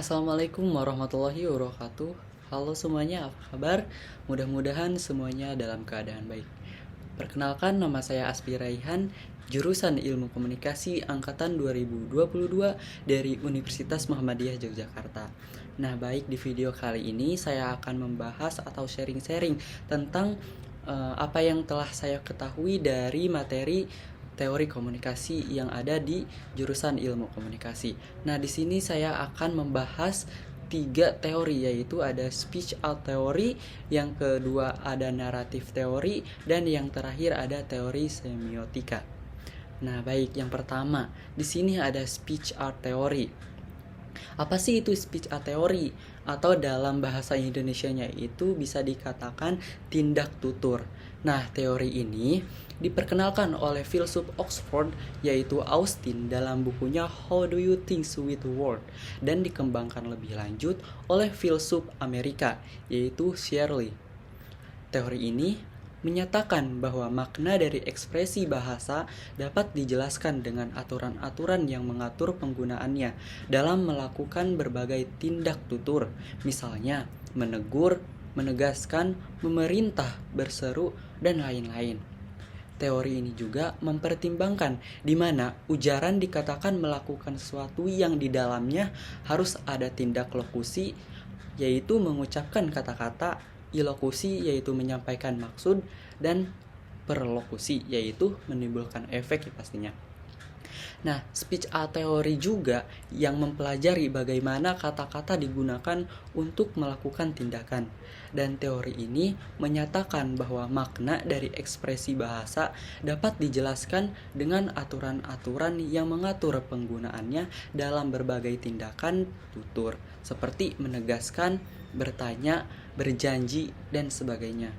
Assalamualaikum warahmatullahi wabarakatuh. Halo semuanya, apa kabar? Mudah-mudahan semuanya dalam keadaan baik. Perkenalkan, nama saya Aspi Raihan, jurusan Ilmu Komunikasi angkatan 2022 dari Universitas Muhammadiyah Yogyakarta. Nah, baik, di video kali ini saya akan membahas atau sharing-sharing tentang apa yang telah saya ketahui dari materi teori komunikasi yang ada di jurusan Ilmu Komunikasi. Nah, di sini saya akan membahas 3 teori, yaitu ada speech art theory, yang kedua ada narrative theory, dan yang terakhir ada teori semiotika. Nah, baik, yang pertama, di sini ada speech art theory. Apa sih itu speech art theory? Atau dalam bahasa Indonesianya itu bisa dikatakan tindak tutur. Nah, teori ini diperkenalkan oleh filsuf Oxford yaitu Austin dalam bukunya How Do You Think with the World, dan dikembangkan lebih lanjut oleh filsuf Amerika yaitu Shirley. Teori ini menyatakan bahwa makna dari ekspresi bahasa dapat dijelaskan dengan aturan-aturan yang mengatur penggunaannya dalam melakukan berbagai tindak tutur, misalnya menegur, menegaskan, memerintah, berseru, dan lain-lain. Teori ini juga mempertimbangkan di mana ujaran dikatakan melakukan sesuatu yang di dalamnya harus ada tindak lokusi, yaitu mengucapkan kata-kata, ilokusi yaitu menyampaikan maksud, dan perlokusi yaitu menimbulkan efek ya pastinya. Nah, speech art theory juga yang mempelajari bagaimana kata-kata digunakan untuk melakukan tindakan. Dan teori ini menyatakan bahwa makna dari ekspresi bahasa dapat dijelaskan dengan aturan-aturan yang mengatur penggunaannya dalam berbagai tindakan tutur, seperti menegaskan, bertanya, berjanji, dan sebagainya.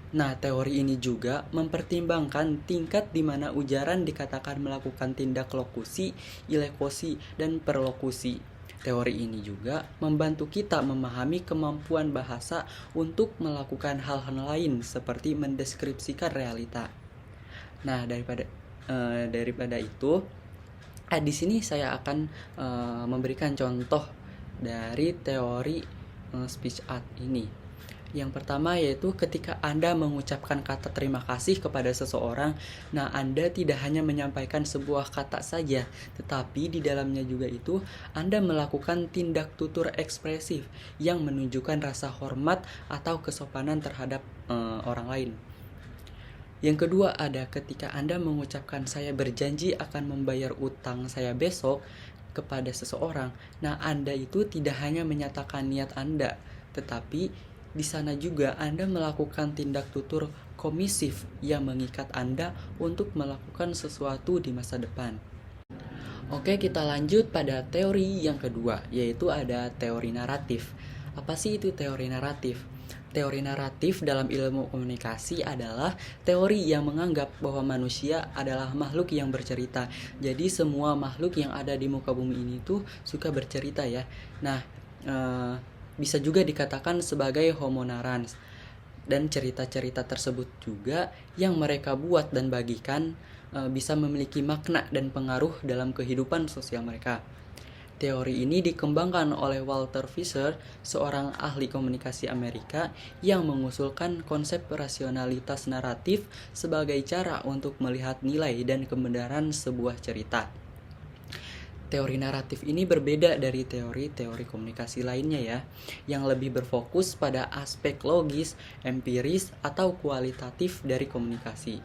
Nah, teori ini juga mempertimbangkan tingkat di mana ujaran dikatakan melakukan tindak lokusi, ilekosi, dan perlokusi. Teori ini juga membantu kita memahami kemampuan bahasa untuk melakukan hal-hal lain seperti mendeskripsikan realita. Nah, daripada itu, di sini saya akan memberikan contoh dari teori speech art ini. Yang pertama yaitu ketika Anda mengucapkan kata terima kasih kepada seseorang, nah Anda tidak hanya menyampaikan sebuah kata saja, tetapi di dalamnya juga itu Anda melakukan tindak tutur ekspresif yang menunjukkan rasa hormat atau kesopanan terhadap orang lain. Yang kedua ada ketika Anda mengucapkan saya berjanji akan membayar utang saya besok kepada seseorang. Nah, Anda itu tidak hanya menyatakan niat Anda, tetapi di sana juga Anda melakukan tindak tutur komisif yang mengikat Anda untuk melakukan sesuatu di masa depan. Oke, kita lanjut pada teori yang kedua, yaitu ada teori naratif. Apa sih itu teori naratif? Teori naratif dalam ilmu komunikasi adalah teori yang menganggap bahwa manusia adalah makhluk yang bercerita. Jadi semua makhluk yang ada di muka bumi ini tuh suka bercerita ya. Nah, bisa juga dikatakan sebagai homo narrans. Dan cerita-cerita tersebut juga yang mereka buat dan bagikan bisa memiliki makna dan pengaruh dalam kehidupan sosial mereka. Teori ini dikembangkan oleh Walter Fisher, seorang ahli komunikasi Amerika yang mengusulkan konsep rasionalitas naratif sebagai cara untuk melihat nilai dan kebenaran sebuah cerita. Teori naratif ini berbeda dari teori-teori komunikasi lainnya ya, yang lebih berfokus pada aspek logis, empiris, atau kualitatif dari komunikasi.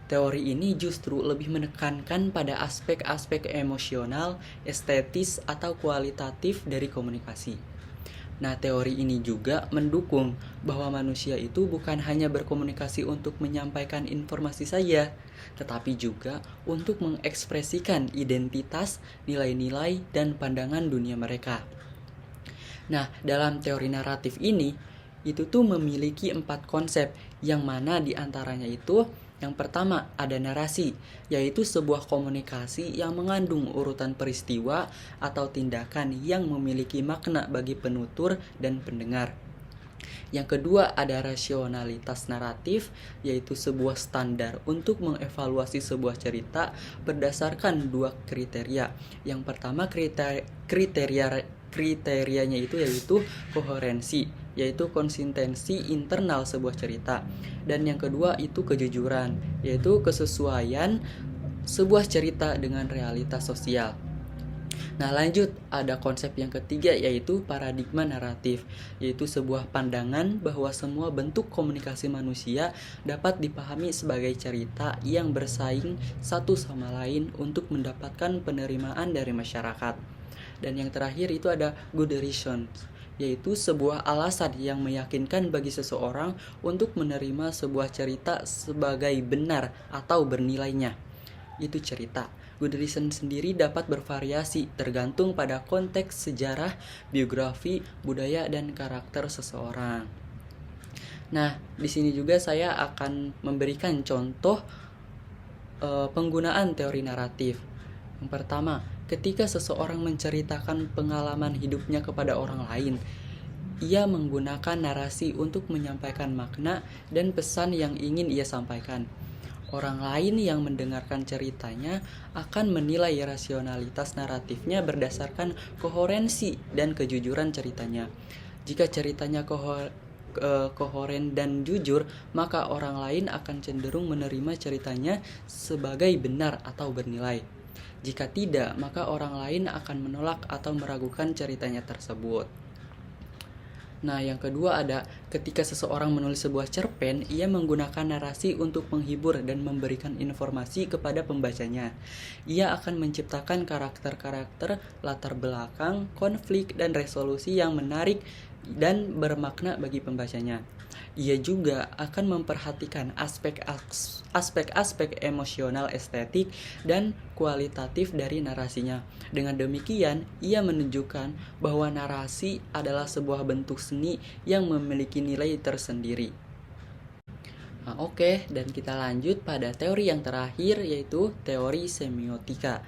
Teori ini justru lebih menekankan pada aspek-aspek emosional, estetis, atau kualitatif dari komunikasi. Nah, teori ini juga mendukung bahwa manusia itu bukan hanya berkomunikasi untuk menyampaikan informasi saja, tetapi juga untuk mengekspresikan identitas, nilai-nilai, dan pandangan dunia mereka. Nah, dalam teori naratif ini, itu tuh memiliki 4 konsep, yang mana diantaranya itu yang pertama ada narasi, yaitu sebuah komunikasi yang mengandung urutan peristiwa atau tindakan yang memiliki makna bagi penutur dan pendengar. Yang kedua ada rasionalitas naratif, yaitu sebuah standar untuk mengevaluasi sebuah cerita berdasarkan 2 kriteria. Yang pertama kriteria kriterianya itu yaitu koherensi, yaitu konsistensi internal sebuah cerita. Dan yang kedua itu kejujuran, yaitu kesesuaian sebuah cerita dengan realitas sosial. Nah lanjut, ada konsep yang ketiga yaitu paradigma naratif, yaitu sebuah pandangan bahwa semua bentuk komunikasi manusia dapat dipahami sebagai cerita yang bersaing satu sama lain untuk mendapatkan penerimaan dari masyarakat. Dan yang terakhir itu ada good reason, yaitu sebuah alasan yang meyakinkan bagi seseorang untuk menerima sebuah cerita sebagai benar atau bernilainya. Itu cerita. Good reason sendiri dapat bervariasi tergantung pada konteks sejarah, biografi, budaya, dan karakter seseorang. Nah, di sini juga saya akan memberikan contoh penggunaan teori naratif. Yang pertama, ketika seseorang menceritakan pengalaman hidupnya kepada orang lain, ia menggunakan narasi untuk menyampaikan makna dan pesan yang ingin ia sampaikan. Orang lain yang mendengarkan ceritanya akan menilai rasionalitas naratifnya berdasarkan koherensi dan kejujuran ceritanya. Jika ceritanya koheren dan jujur, maka orang lain akan cenderung menerima ceritanya sebagai benar atau bernilai. Jika tidak, maka orang lain akan menolak atau meragukan ceritanya tersebut. Nah, yang kedua ada ketika seseorang menulis sebuah cerpen, ia menggunakan narasi untuk menghibur dan memberikan informasi kepada pembacanya. Ia akan menciptakan karakter-karakter, latar belakang, konflik, dan resolusi yang menarik dan bermakna bagi pembacanya. Ia juga akan memperhatikan aspek-aspek emosional, estetik, dan kualitatif dari narasinya. Dengan demikian, ia menunjukkan bahwa narasi adalah sebuah bentuk seni yang memiliki nilai tersendiri. Nah, dan kita lanjut pada teori yang terakhir, yaitu teori semiotika.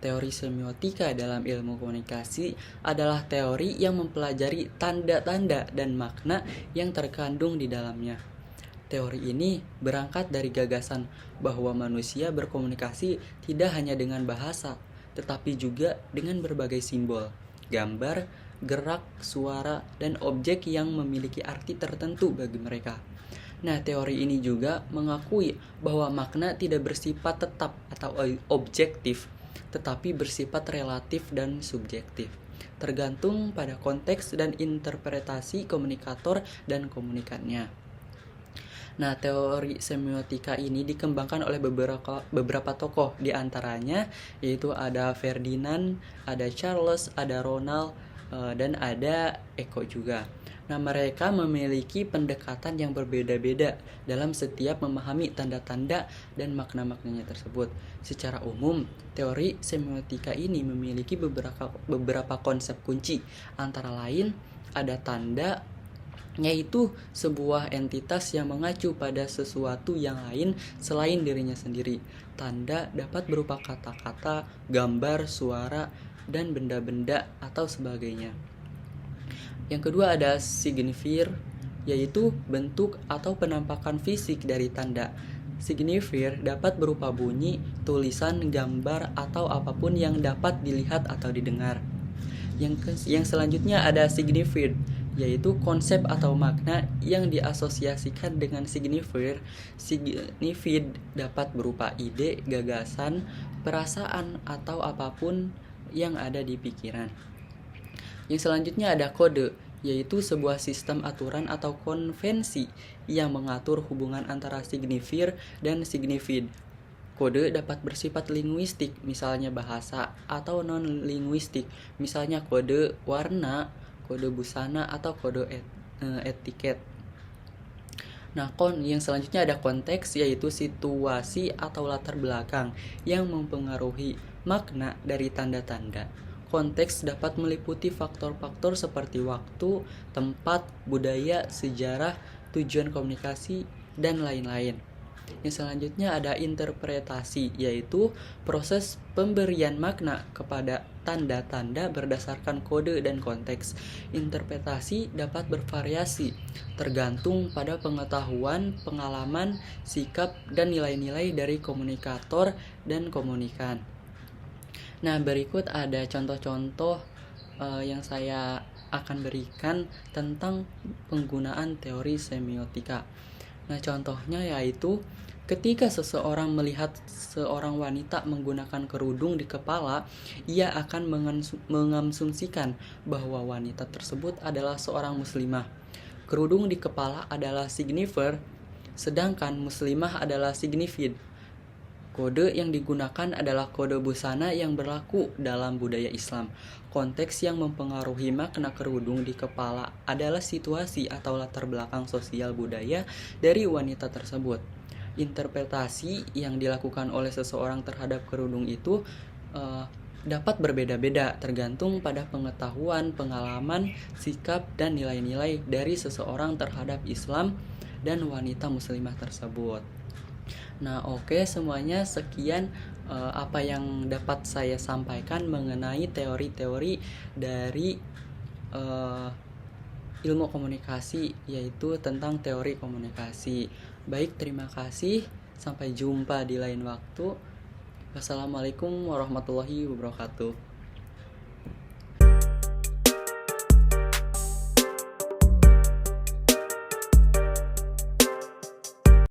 Teori semiotika dalam ilmu komunikasi adalah teori yang mempelajari tanda-tanda dan makna yang terkandung di dalamnya. Teori ini berangkat dari gagasan bahwa manusia berkomunikasi tidak hanya dengan bahasa, tetapi juga dengan berbagai simbol, gambar, gerak, suara, dan objek yang memiliki arti tertentu bagi mereka. Nah, teori ini juga mengakui bahwa makna tidak bersifat tetap atau objektif, tetapi bersifat relatif dan subjektif, tergantung pada konteks dan interpretasi komunikator dan komunikannya. Nah, teori semiotika ini dikembangkan oleh beberapa tokoh, di antaranya yaitu ada Ferdinand, ada Charles, ada Ronald, dan ada Eko juga. Nah, mereka memiliki pendekatan yang berbeda-beda dalam setiap memahami tanda-tanda dan makna-maknanya tersebut. Secara umum, teori semiotika ini memiliki beberapa konsep kunci. Antara lain, ada tanda, yaitu sebuah entitas yang mengacu pada sesuatu yang lain selain dirinya sendiri. Tanda dapat berupa kata-kata, gambar, suara, dan benda-benda atau sebagainya. Yang kedua ada signifier, yaitu bentuk atau penampakan fisik dari tanda. Signifier dapat berupa bunyi, tulisan, gambar, atau apapun yang dapat dilihat atau didengar. Yang selanjutnya ada signified, yaitu konsep atau makna yang diasosiasikan dengan signifier. Signified dapat berupa ide, gagasan, perasaan, atau apapun yang ada di pikiran. Yang selanjutnya ada kode, yaitu sebuah sistem aturan atau konvensi yang mengatur hubungan antara signifier dan signified. Kode dapat bersifat linguistik, misalnya bahasa, atau non-linguistik, misalnya kode warna, kode busana, atau kode etiket. Nah, yang selanjutnya ada konteks, yaitu situasi atau latar belakang yang mempengaruhi makna dari tanda-tanda. Konteks dapat meliputi faktor-faktor seperti waktu, tempat, budaya, sejarah, tujuan komunikasi, dan lain-lain. Yang selanjutnya ada interpretasi, yaitu proses pemberian makna kepada tanda-tanda berdasarkan kode dan konteks. Interpretasi dapat bervariasi, tergantung pada pengetahuan, pengalaman, sikap, dan nilai-nilai dari komunikator dan komunikan. Nah, berikut ada contoh-contoh yang saya akan berikan tentang penggunaan teori semiotika. Nah, contohnya yaitu ketika seseorang melihat seorang wanita menggunakan kerudung di kepala, ia akan mengasumsikan bahwa wanita tersebut adalah seorang muslimah. Kerudung di kepala adalah signifier, sedangkan muslimah adalah signifid. Kode yang digunakan adalah kode busana yang berlaku dalam budaya Islam. Konteks yang mempengaruhi makna kerudung di kepala adalah situasi atau latar belakang sosial budaya dari wanita tersebut. Interpretasi yang dilakukan oleh seseorang terhadap kerudung itu dapat berbeda-beda tergantung pada pengetahuan, pengalaman, sikap, dan nilai-nilai dari seseorang terhadap Islam dan wanita muslimah tersebut. Nah, oke, semuanya sekian apa yang dapat saya sampaikan mengenai teori-teori dari ilmu komunikasi, yaitu tentang teori komunikasi. Baik, terima kasih. Sampai jumpa di lain waktu. Wassalamualaikum warahmatullahi wabarakatuh.